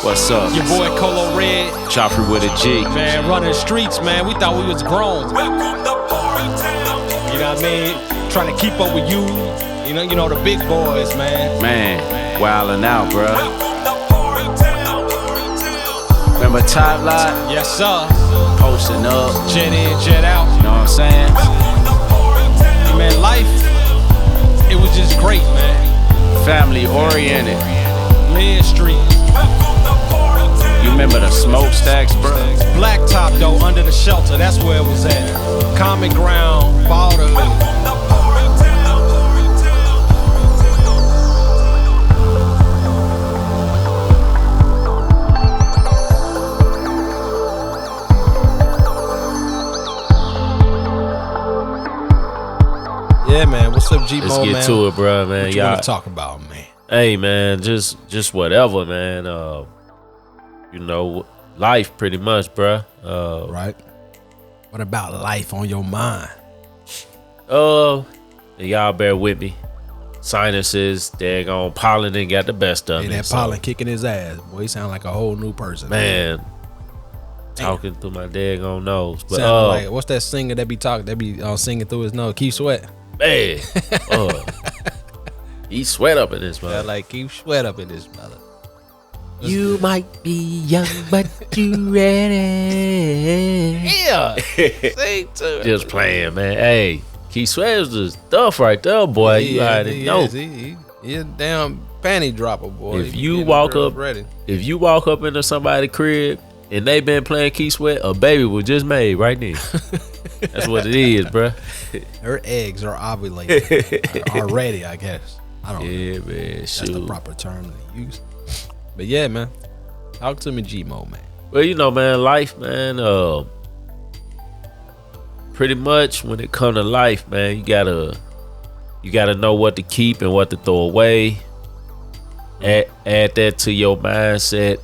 What's up? Your boy Colo Red. Joffrey with a G. Man, running the streets, man. We thought we was grown. You know what I mean? Trying to keep up with you. You know the big boys, man. Man, wildin' out, bruh. Remember Top Lot? Yes, sir. Posting up. Jet in, jet out. You know what I'm saying? Man, life, it was just great, man. Family oriented. Lynn Street. You remember the smokestacks, bruh? Blacktop, though, under the shelter. That's where it was at. Common ground, border. Yeah, man. What's up, G-Mo, man? Let's get to it, bro, man. What you want to talk about, man? Hey, man, just whatever, man. You know, life pretty much, bruh. Right. What about life on your mind? Y'all bear with me. Sinuses, daggone pollen done got the best of me. That pollen kicking his ass. Boy, he sound like a whole new person. Man. Talking through my daggone nose. But like, what's that singer that be talking? That be singing through his nose? Keith Sweat. Man. He sweat up in this mother. Yeah, like Keith Sweat up in this mother. You might be young, but you ready. Yeah. Sing to it. Just playing, man. Hey, Keith Sweat is the stuff right there, boy. You already know. He a damn panty dropper, boy. If you walk up into somebody's crib and they been playing Keith Sweat, a baby was just made right then. That's what it is, bruh. Her eggs are ovulated already, I guess. I don't know. Yeah, man. That's the proper term to use. But yeah, man. Talk to me, G-Mo, man. Well, you know, man, life, man. Pretty much when it comes to life, man, you gotta know what to keep and what to throw away. Add that to your mindset,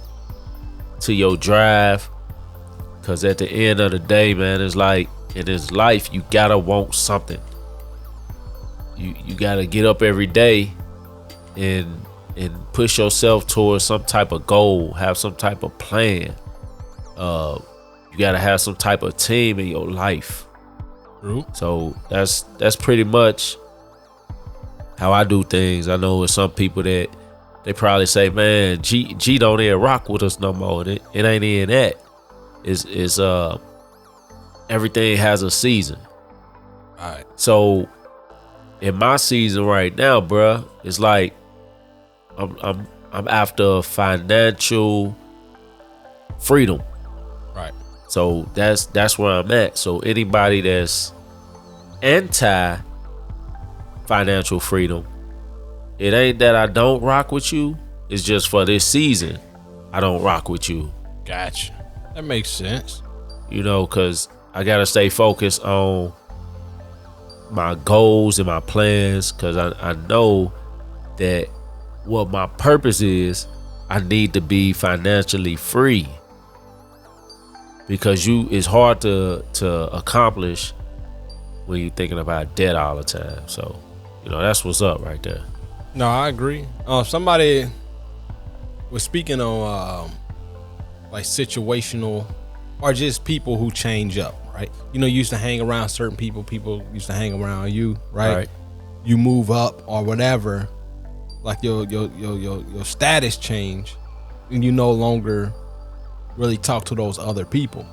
to your drive. Cause at the end of the day, man, it's like in this life, you gotta want something. You gotta get up every day and push yourself towards some type of goal, have some type of plan. You gotta have some type of team in your life. True. So that's pretty much how I do things. I know with some people that they probably say, man, G don't even rock with us no more. It ain't in that. It's everything has a season. All right. So in my season right now, bruh, it's like I'm after financial freedom. Right. So that's where I'm at. So anybody that's anti financial freedom, it ain't that I don't rock with you. It's just for this season, I don't rock with you. Gotcha. That makes sense. You know, cause I gotta stay focused on my goals and my plans. Cause I know that what my purpose is, I need to be financially free. Because it's hard to accomplish when you're thinking about debt all the time. So, you know, that's what's up right there. No, I agree. Somebody was speaking on like situational or just people who change up, right? You know, you used to hang around certain people used to hang around you, right? You move up or whatever, like your status change, and you no longer really talk to those other people.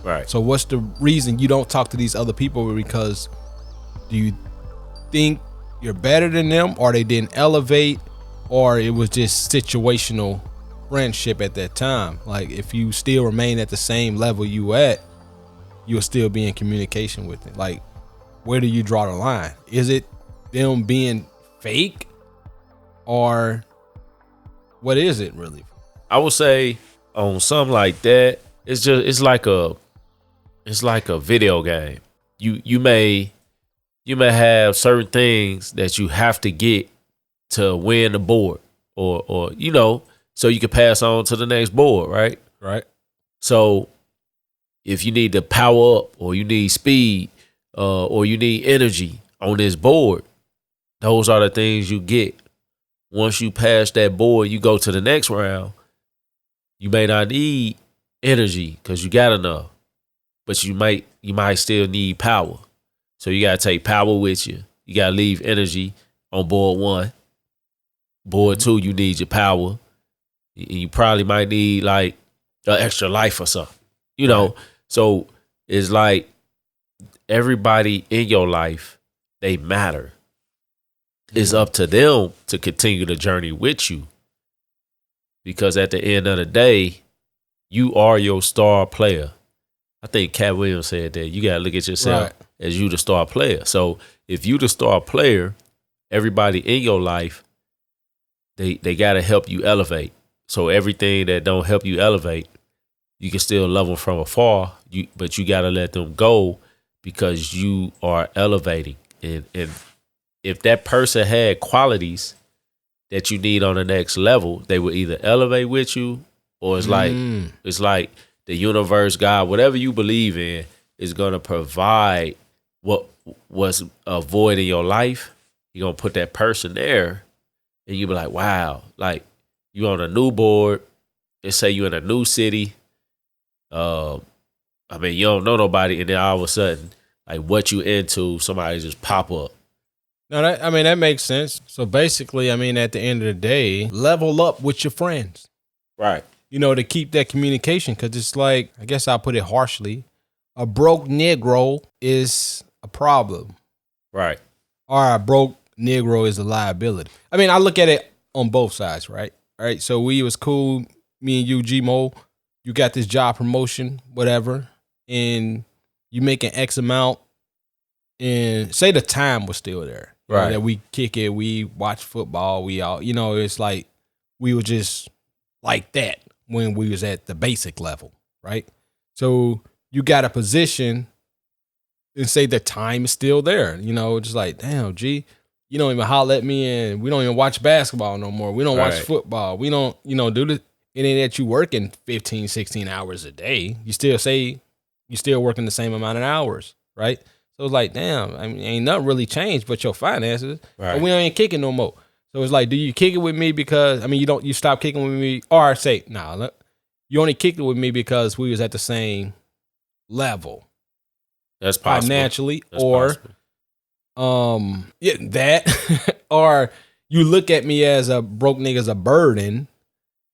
Right. So what's the reason you don't talk to these other people? Because do you think you're better than them, or they didn't elevate, or it was just situational friendship at that time? Like if you still remain at the same level you at, you'll still be in communication with it. Like where do you draw the line? Is it them being fake, or what is it really? I would say on something like that, it's like a video game. You may have certain things that you have to get to win the board, or you know, so you can pass on to the next board, right? Right. So if you need to power up, or you need speed, or you need energy on this board, those are the things you get. Once you pass that board, you go to the next round. You may not need energy because you got enough, but you might still need power. So you gotta take power with you. You gotta leave energy on board 1. Board 2, you need your power. You probably might need like an extra life or something. You know, so it's like everybody in your life, they matter. It's up to them to continue the journey with you. Because at the end of the day, you are your star player. I think Cat Williams said that you gotta look at yourself as you the star player. So if you the star player, everybody in your life, they gotta help you elevate. So everything that don't help you elevate, you can still love them from afar. But you gotta let them go because you are elevating. And if that person had qualities that you need on the next level, they will either elevate with you, or it's like the universe, God, whatever you believe in, is gonna provide what was a void in your life. You're gonna put that person there, and you be like, wow, like you on a new board. Let's say you in a new city. I mean, you don't know nobody, and then all of a sudden, like what you into, somebody just pop up. No, that makes sense. So basically, I mean, at the end of the day, level up with your friends. Right. You know, to keep that communication, because it's like, I guess I'll put it harshly, a broke Negro is a problem. Right. Or a broke Negro is a liability. I mean, I look at it on both sides, right? All right. So we was cool, me and you, G-Mo, you got this job promotion, whatever, and you making X amount, and say the time was still there. Right. Know, that we kick it, we watch football, we all, you know, it's like we were just like that when we was at the basic level, right? So you got a position and say the time is still there. You know, just like, damn, G, you don't even holler at me, and we don't even watch basketball no more. We don't watch football. We don't, you know, do this. It ain't that you working 15, 16 hours a day. You still say you still working the same amount of hours, right? So it's like, damn, I mean, ain't nothing really changed but your finances. Right. But we ain't kicking no more. So it's like, do you kick it with me because, I mean, you stop kicking with me, or say, nah, look, you only kicked it with me because we was at the same level. That's possible. Financially, that's or possible. Yeah, that, or you look at me as a broke nigga, as a burden,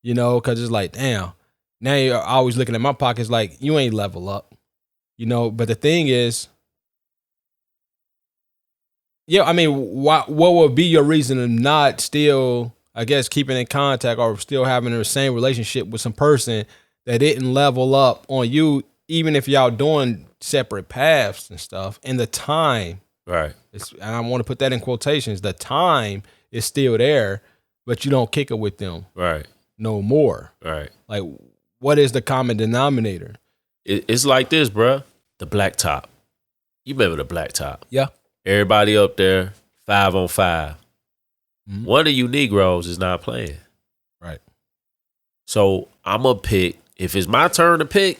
you know, because it's like, damn, now you're always looking at my pockets like you ain't level up, you know. But the thing is, yeah, I mean, what would be your reason of not still, I guess, keeping in contact or still having the same relationship with some person that didn't level up on you, even if y'all doing separate paths and stuff, and the time, right? And I want to put that in quotations. The time is still there, but you don't kick it with them, right? No more, right? Like, what is the common denominator? It's like this, bruh. The black top. You remember the black top? Yeah. Everybody up there, 5-on-5. Mm-hmm. One of you Negroes is not playing. Right. So I'm going to pick, if it's my turn to pick,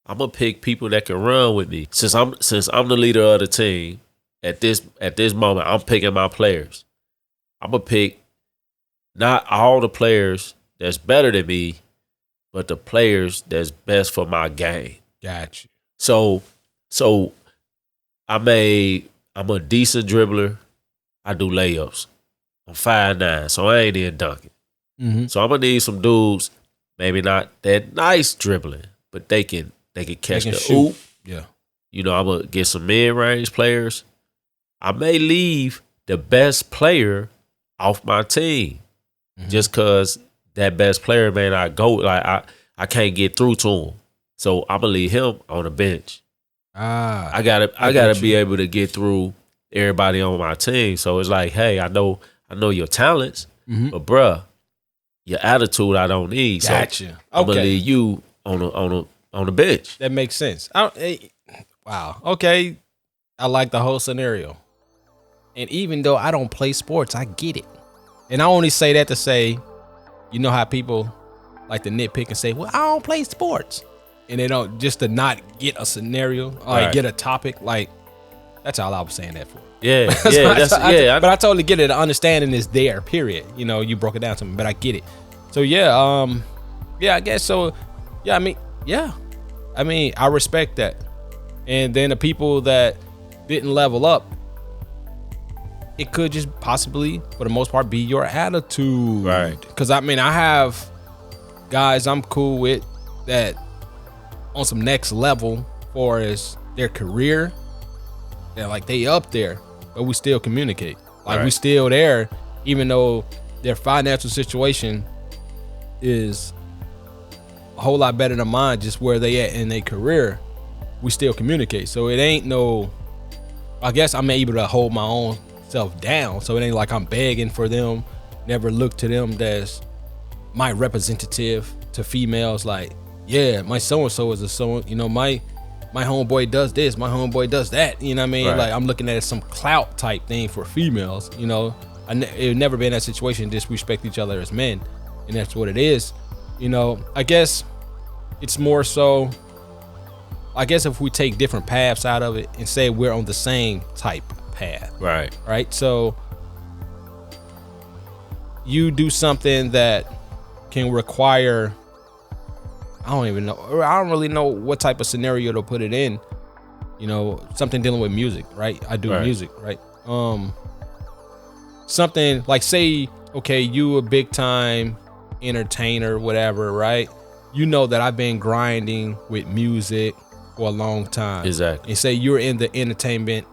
I'm going to pick people that can run with me. Since I'm the leader of the team, at this moment, I'm picking my players. I'm going to pick not all the players that's better than me, but the players that's best for my game. Gotcha. So I'm a decent dribbler. I do layups. I'm 5'9", so I ain't in dunking. Mm-hmm. So I'm gonna need some dudes, maybe not that nice dribbling, but they can catch the hoop. Yeah. You know, I'm gonna get some mid-range players. I may leave the best player off my team, just cause that best player may not go. Like I can't get through to him, so I'm gonna leave him on the bench. I gotta be able to get through everybody on my team. So it's like, hey, I know your talents, but bruh, your attitude I don't need. Gotcha. So I'm gonna leave you on the bench. That makes sense. Wow. Okay. I like the whole scenario. And even though I don't play sports, I get it. And I only say that to say, you know how people like to nitpick and say, well, I don't play sports. And they don't, just to not get a scenario or like get a topic. Like, that's all I was saying that for. Yeah. But I totally get it. The understanding is there, period. You know, you broke it down to me, but I get it. So yeah, Yeah, I guess so. Yeah, I mean, I respect that. And then the people that didn't level up, it could just possibly, for the most part, be your attitude. Right. Because I mean, I have guys I'm cool with that on some next level for as their career. They're like they up there, but we still communicate. Like we still there, even though their financial situation is a whole lot better than mine, just where they at in their career, we still communicate. So it ain't no, I guess I'm able to hold my own self down. So it ain't like I'm begging for them, never look to them as my representative to females. Like, yeah, my so-and-so is a so, you know, my homeboy does this, my homeboy does that. You know what I mean? Right. Like I'm looking at it as some clout type thing for females, you know. It never been that situation, disrespect each other as men. And that's what it is. You know, I guess it's more so, I guess if we take different paths out of it and say we're on the same type path. Right. So you do something that can require, I don't really know what type of scenario to put it in. You know, something dealing with music, right? I do music, right? Something like, say, okay, you a big time entertainer, whatever, right? You know that I've been grinding with music for a long time. Exactly. And say you're in the entertainment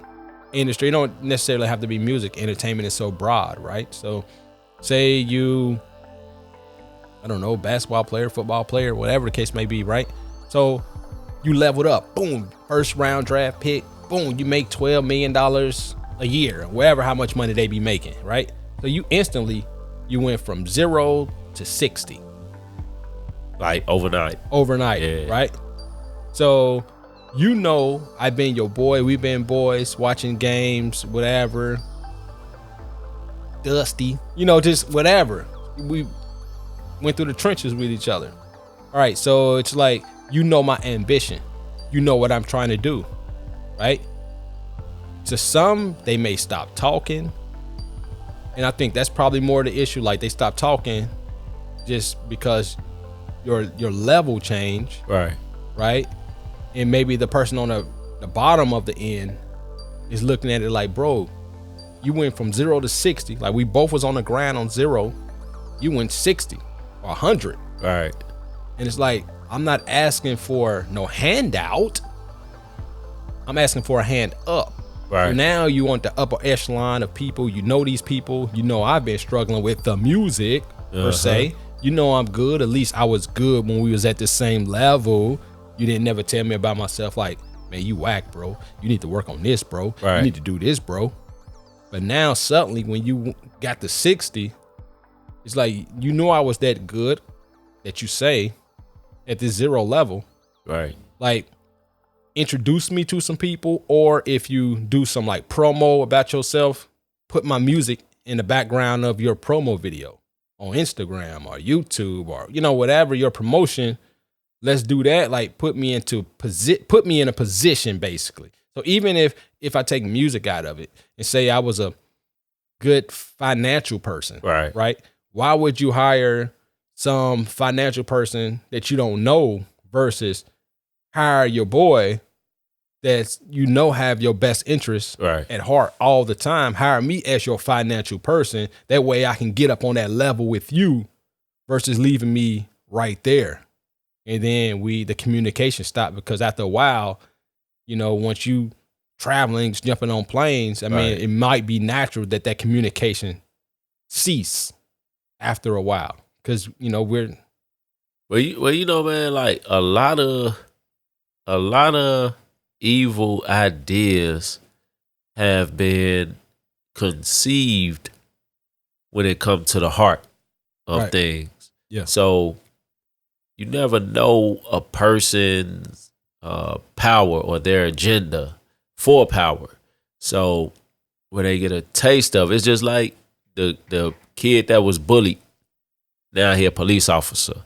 industry. You don't necessarily have to be music. Entertainment is so broad, right? So say you, I don't know, basketball player, football player, whatever the case may be, right? So you leveled up, boom, first round draft pick, boom, you make $12 million a year, whatever, how much money they be making, right? So you instantly, you went from 0 to 60. Like overnight, yeah. Right? So, you know, I've been your boy, we've been boys, watching games, whatever, dusty, you know, just whatever. We went through the trenches with each other. All right, so it's like, you know my ambition. You know what I'm trying to do, right? To some, they may stop talking. And I think that's probably more the issue. Like, they stop talking just because your level change. Right? And maybe the person on the bottom of the end is looking at it like, bro, you went from 0 to 60. Like, we both was on the grind on 0. You went 60 or 100. Right. And it's like, I'm not asking for no handout. I'm asking for a hand up. Right. So now you want the upper echelon of people. You know these people. You know I've been struggling with the music, per se. You know I'm good. At least I was good when we was at the same level. You didn't never tell me about myself like, man, you whack, bro. You need to work on this, bro. Right. You need to do this, bro. But now suddenly when you got to 60, it's like, you know I was that good that you say at this 0 level. Right. Like, introduce me to some people, or if you do some like promo about yourself, put my music in the background of your promo video on Instagram or YouTube or, you know, whatever your promotion. Let's do that. Like, put me in a position, basically. So even if I take music out of it and say I was a good financial person, right? Why would you hire some financial person that you don't know versus hire your boy that you know have your best interests at heart all the time? Hire me as your financial person. That way I can get up on that level with you versus leaving me right there. And then the communication stopped, because after a while, you know, once you traveling, just jumping on planes, I mean, it might be natural that communication cease after a while. Because, you know, we're... Well, you know, man, like a lot of evil ideas have been conceived when it comes to the heart of things. Yeah. So you never know a person's power or their agenda for power. So when they get a taste of it, it's just like the kid that was bullied. Now he a police officer,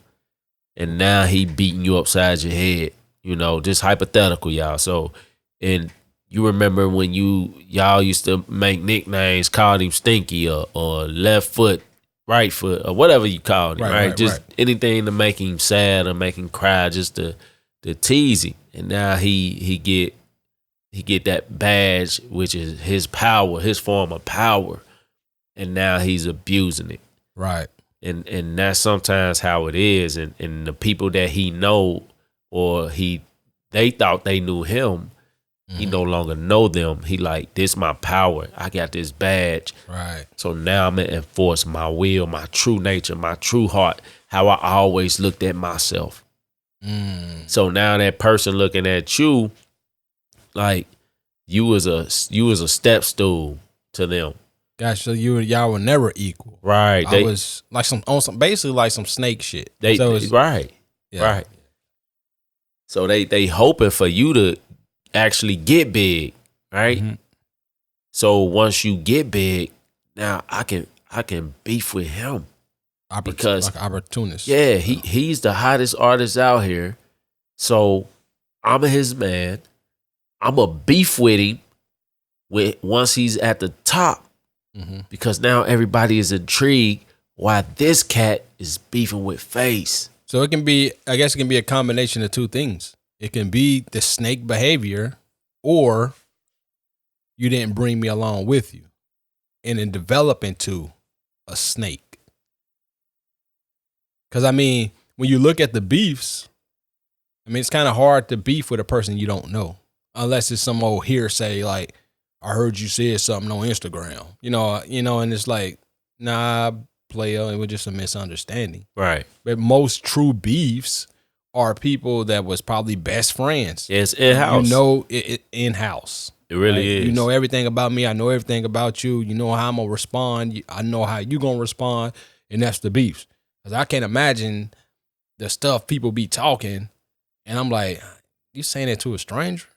and now he beating you upside your head. You know, just hypothetical, y'all. So, and you remember when y'all used to make nicknames, called him Stinky or Left Foot right foot or whatever you call it, right? Just right. anything to make him sad or make him cry, just to tease him. And now he get that badge, which is his power, his form of power, and now he's abusing it. Right. And that's sometimes how it is. And the people that he know or they thought they knew him, he no longer know them. He like, this my power. I got this badge. Right. So now I'm gonna enforce my will, my true nature, my true heart, how I always looked at myself. So now that person looking at you, like you was a step stool to them. Gosh, so y'all were never equal. Right. I was like basically like some snake shit. Right. So they hoping for you to actually get big, right? Mm-hmm. So once you get big, now I can beef with him. Because like Opportunist. Yeah, he's the hottest artist out here. So I'm his man. I'm a beef with him once he's at the top. Because now everybody is intrigued why this cat is beefing with Face. So it can be, I guess it can be a combination of two things. It can be the snake behavior, or you didn't bring me along with you and then develop into a snake. Because, I mean, when you look at the beefs, I mean, it's kind of hard to beef with a person you don't know, unless it's some old hearsay like, I heard you said something on Instagram, you know, and it's like, nah, player, it was just a misunderstanding. Right. But most true beefs are people that was probably best friends. It's in-house. You know, it in-house. It really is. You know everything about me. I know everything about you. You know how I'm going to respond. I know how you going to respond. And that's the beefs. Because I can't imagine the stuff people be talking. And I'm like, you saying that to a stranger?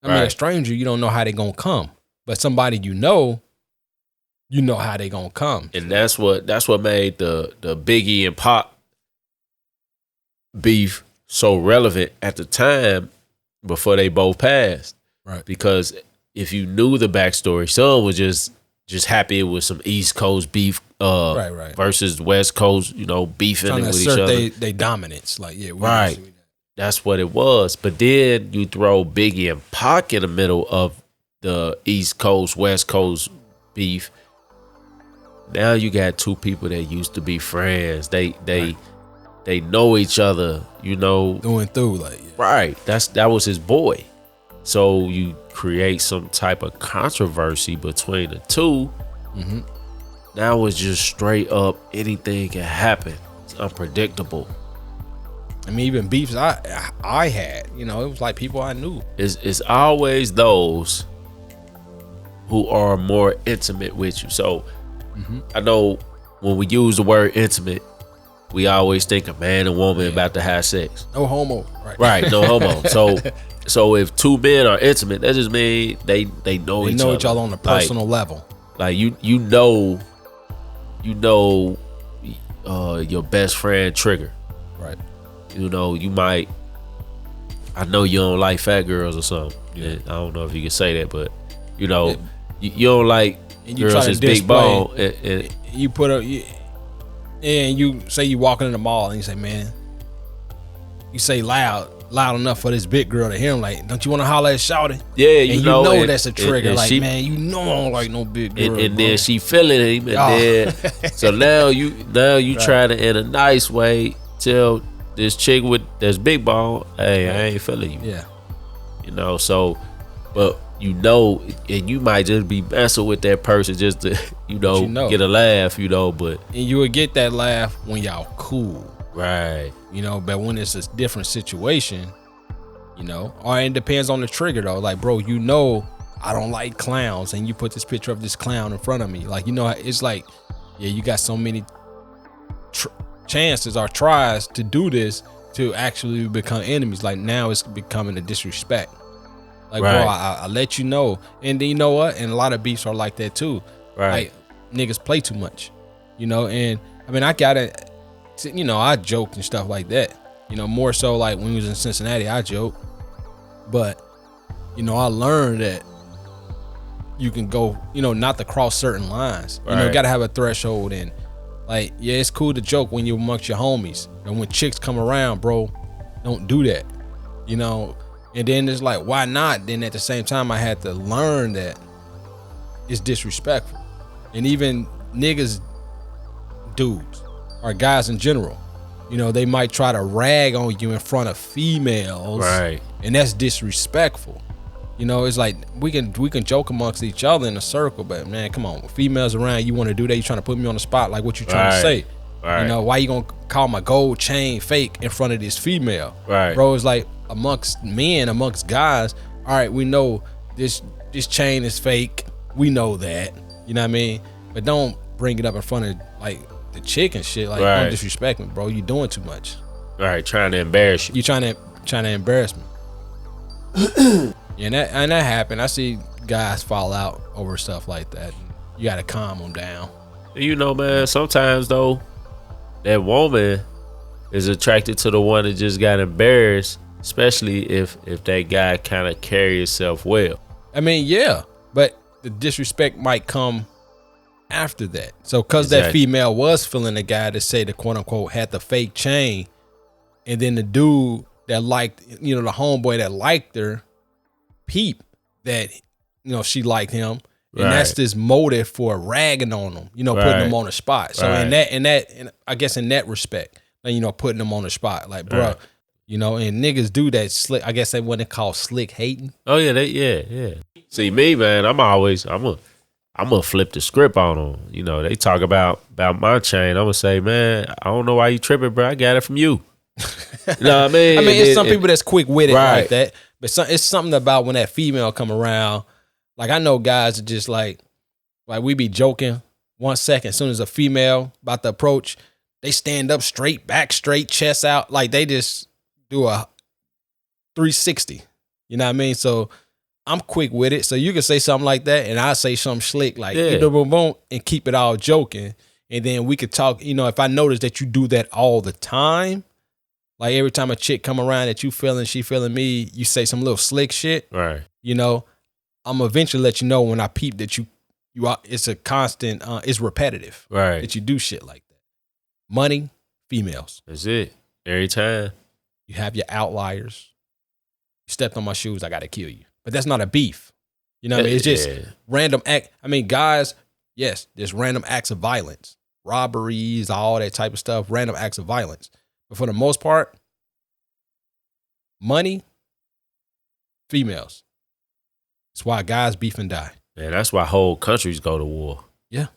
I mean, a stranger, you don't know how they going to come. But somebody you know how they going to come. And that's what made the Biggie and Pop beef so relevant at the time before they both passed. Right. Because if you knew the backstory, some was just happy it was some East Coast beef versus West Coast, beefing with each other. They dominance. Like, yeah, right. That's what it was. But then you throw Biggie and Pac in the middle of the East Coast, West Coast beef. Now you got two people that used to be friends. They know each other, through and through, like, yeah. Right. That was his boy. So you create some type of controversy between the two. Now it's just straight up anything can happen. It's unpredictable. I mean, even beefs I had, it was like people I knew. It's always those who are more intimate with you. So I know when we use the word intimate, we always think a man and woman about to have sex. No homo. Right, no homo. So if two men are intimate, that just means they know each other. They know each other on a personal level. Like you know your best friend Trigger. Right. You might, I know you don't like fat girls or something. Yeah. I don't know if you can say that, but you don't like girls that's big bone. And you put and you say you walking in the mall and you say, man, you say loud enough for this big girl to hear him. Like, don't you want to holler at shouty? Yeah, you know that's a trigger. And like, man, I don't like no big girl. And then she feeling him, and then so now you try to in a nice way tell this chick with this big bone, hey, I ain't feeling you. Yeah. So, but and you might just be messing with that person just to, get a laugh, but. And you would get that laugh when y'all cool. Right. But when it's a different situation, or it depends on the trigger though. Like, bro, I don't like clowns, and you put this picture of this clown in front of me. Like, it's like, yeah, you got so many chances or tries to do this to actually become enemies. Like, now it's becoming a disrespect. Like, right. Bro, I let you know. And then you know what? And a lot of beefs are like that too. Right. Like, niggas play too much, and I mean, I got it. I joked and stuff like that. More so like when we was in Cincinnati, I joked. But, I learned that you can go, not to cross certain lines. Right. You got to have a threshold. And Like, yeah, it's cool to joke when you're amongst your homies. And when chicks come around, bro, don't do that. You know? And then it's like, why not? Then at the same time, I had to learn that it's disrespectful. And even niggas, dudes, or guys in general, you know, they might try to rag on you in front of females. Right. And that's disrespectful. You know, it's like we can joke amongst each other in a circle, but man, come on, females around, you want to do that? You trying to put me on the spot? Like, what you trying to say? Right. You know, why you gonna call my gold chain fake in front of this female? Right. Bro, it's like amongst men, amongst guys. All right, we know this chain is fake. We know that. You know what I mean? But don't bring it up in front of like the chick and shit. Like, don't disrespect me, bro. You doing too much. Right, trying to embarrass you. You trying to embarrass me. And that happened. I see guys fall out over stuff like that. You got to calm them down. You know, man, sometimes though, that woman is attracted to the one that just got embarrassed, especially if that guy kind of carry himself well. I mean, yeah, but the disrespect might come after that. So because that female was feeling the guy that say the quote unquote had the fake chain, and then the dude that liked, you know, the homeboy that liked her, peep that, you know, she liked him, and that's this motive for ragging on him, you know, putting him on the spot. So in that, I guess in that respect, you know, putting him on the spot, like, bro, you know, and niggas do that slick. I guess that's what they call slick hating. Oh yeah, yeah. See me, man, I'm gonna flip the script on them. You know, they talk about my chain. I'm gonna say, man, I don't know why you tripping, bro. I got it from you. You know what I mean? I mean, it's some people that's quick with it like that. But it's something about when that female come around. Like, I know guys are just like we be joking 1 second. As soon as a female about to approach, they stand up straight, back straight, chest out. Like, they just do a 360. You know what I mean? So I'm quick with it. So you can say something like that, and I say something slick like, boom, boom, and keep it all joking. And then we could talk, you know, if I notice that you do that all the time, like every time a chick come around that you feeling, she feeling me, you say some little slick shit. Right. You know, I'm gonna eventually let you know when I peep that you are, it's a constant, it's repetitive. Right. That you do shit like that. Money, females. That's it. Every time. You have your outliers. You stepped on my shoes, I gotta kill you. But that's not a beef. You know what I mean? It's just random act. I mean, guys, yes, there's random acts of violence. Robberies, all that type of stuff, random acts of violence. But for the most part, money, females. That's why guys beef and die. Man, that's why whole countries go to war. Yeah.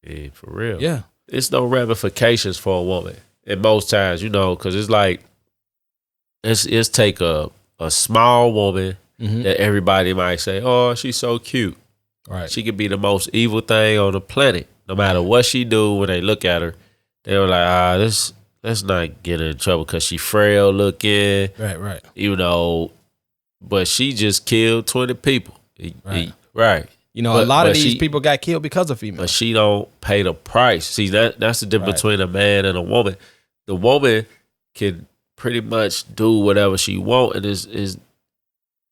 Yeah, for real. Yeah. It's no ramifications for a woman. And most times, you know, because it's like, it's take a small woman that everybody might say, oh, she's so cute. Right. She could be the most evil thing on the planet. No matter what she do, when they look at her, they were like, let's not get her in trouble because she frail looking. Right. You know, but she just killed 20 people. Right. You know, a lot of these people got killed because of females. But she don't pay the price. See, that's the difference between a man and a woman. The woman can pretty much do whatever she want, and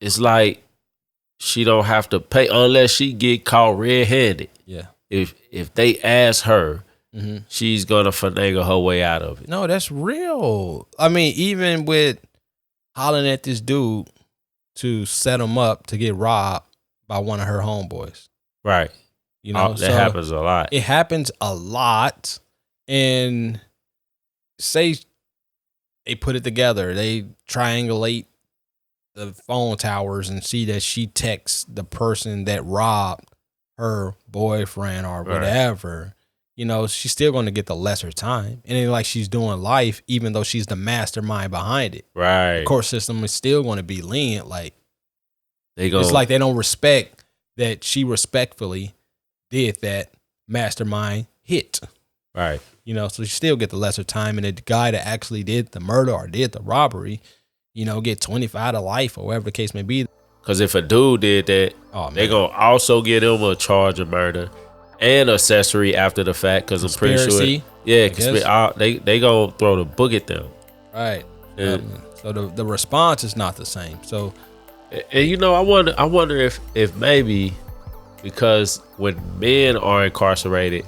it's like she don't have to pay unless she get caught red-handed. Yeah. If they ask her, she's gonna finagle her way out of it. No, that's real. I mean, even with hollering at this dude to set him up to get robbed by one of her homeboys. Right. You know, that happens a lot. It happens a lot. And say they put it together, they triangulate the phone towers and see that she texts the person that robbed her boyfriend or whatever, you know, she's still going to get the lesser time. And then like she's doing life, even though she's the mastermind behind it. Right. The court system is still going to be lenient. Like, it's like they don't respect that she respectfully did that mastermind hit. Right. You know, so she still get the lesser time. And the guy that actually did the murder or did the robbery, you know, get 25 to life or whatever the case may be. Because if a dude did that, they going to also get him a charge of murder and accessory after the fact. Because I'm pretty sure. Yeah, they going to throw the book at them. Right. So the response is not the same. So, and you know, I wonder if maybe because when men are incarcerated,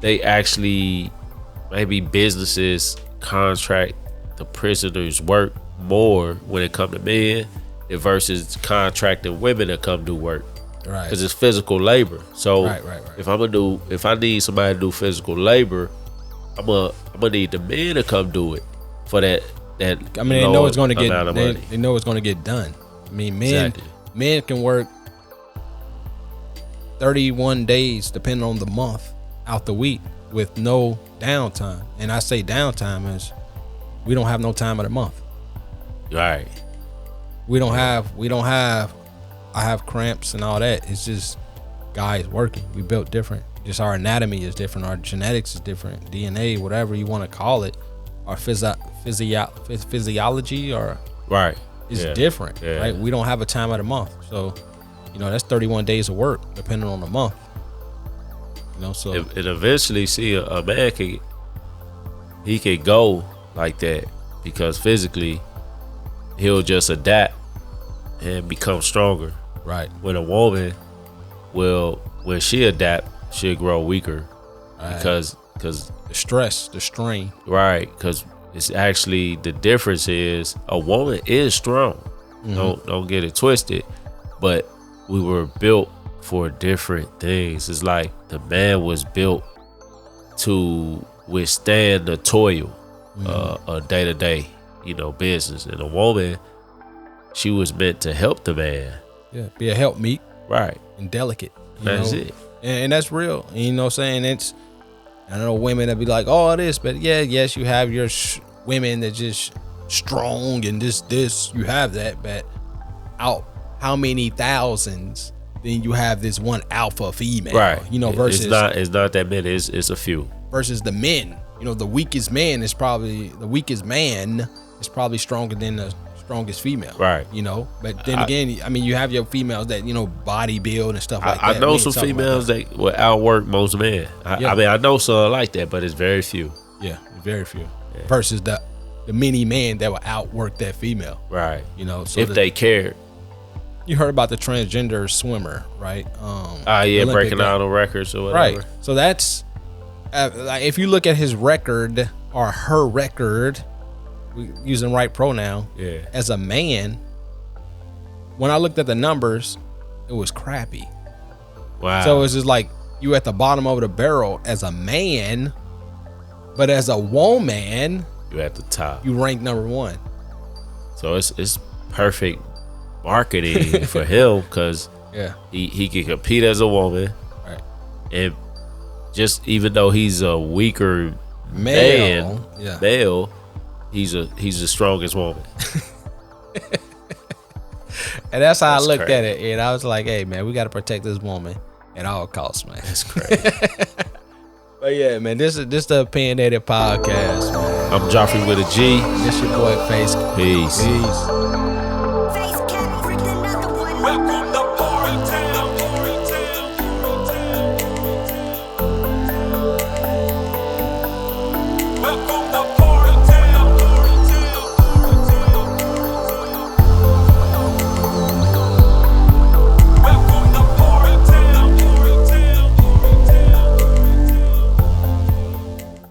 they actually, maybe businesses contract the prisoners' work more when it come to men versus contracting women to come do work. Right. Because it's physical labor. So Right. if I need somebody to do physical labor, I'm gonna need the men to come do it for that. I mean, they know it's going to get. Money. They know it's going to get done. I mean, Exactly. men can work 31 days, depending on the month, out the week with no downtime. And I say downtime is we don't have no time of the month. Right. We don't have. I have cramps and all that. It's just guys working. We built different. Just our anatomy is different. Our genetics is different. DNA, whatever you want to call it, our physiology or Right. is different. Yeah. Right. We don't have a time of the month. So, that's 31 days of work depending on the month. So And eventually, see, a man he could go like that because physically he'll just adapt and become stronger. right. When a woman when she adapt, she'll grow weaker because The stress, the strain. right, because it's actually, the difference is a woman is strong. Don't get it twisted, but we were built for different things. It's like the man was built to withstand the toil a day-to-day business, and a woman, she was meant to help the man. Yeah. Be a helpmeet Right. and delicate. That's it. And that's real. And you know what I'm saying? I know women that be like, oh, this, but yes, you have your women that just strong and this, you have that, but out how many thousands then you have this one alpha female, Right. Versus it's not that many, it's a few. versus the men. The weakest man is probably stronger than the strongest female. Right. But then again, I mean, you have your females that, body build and stuff like that. I know We some ain't talking about females that will outwork most men. I mean, I know some like that, but it's very few. Yeah, very few. Versus the many men that will outwork that female. Right. So if they cared. you heard about the transgender swimmer, right? Olympic Breaking guy. out the records or whatever. Right. So that's like if you look at his record or her record, using right pronoun, Yeah. as a man, when I looked at the numbers, it was crappy. Wow. So it's just like you at the bottom of the barrel as a man, but as a woman, you at the top. you rank number one. So it's perfect marketing for him because Yeah. he can compete as a woman, Right. and just even though he's a weaker Male. male, he's the strongest woman. And that's how That's I looked crazy. at it. And I was like, hey, man, we got to protect this woman at all costs, man. That's crazy. But yeah, man, this is the Opinionated Podcast, man. I'm Joffrey with a G. This your boy Face. Peace. Peace. Face cat, freaking another one. Welcome the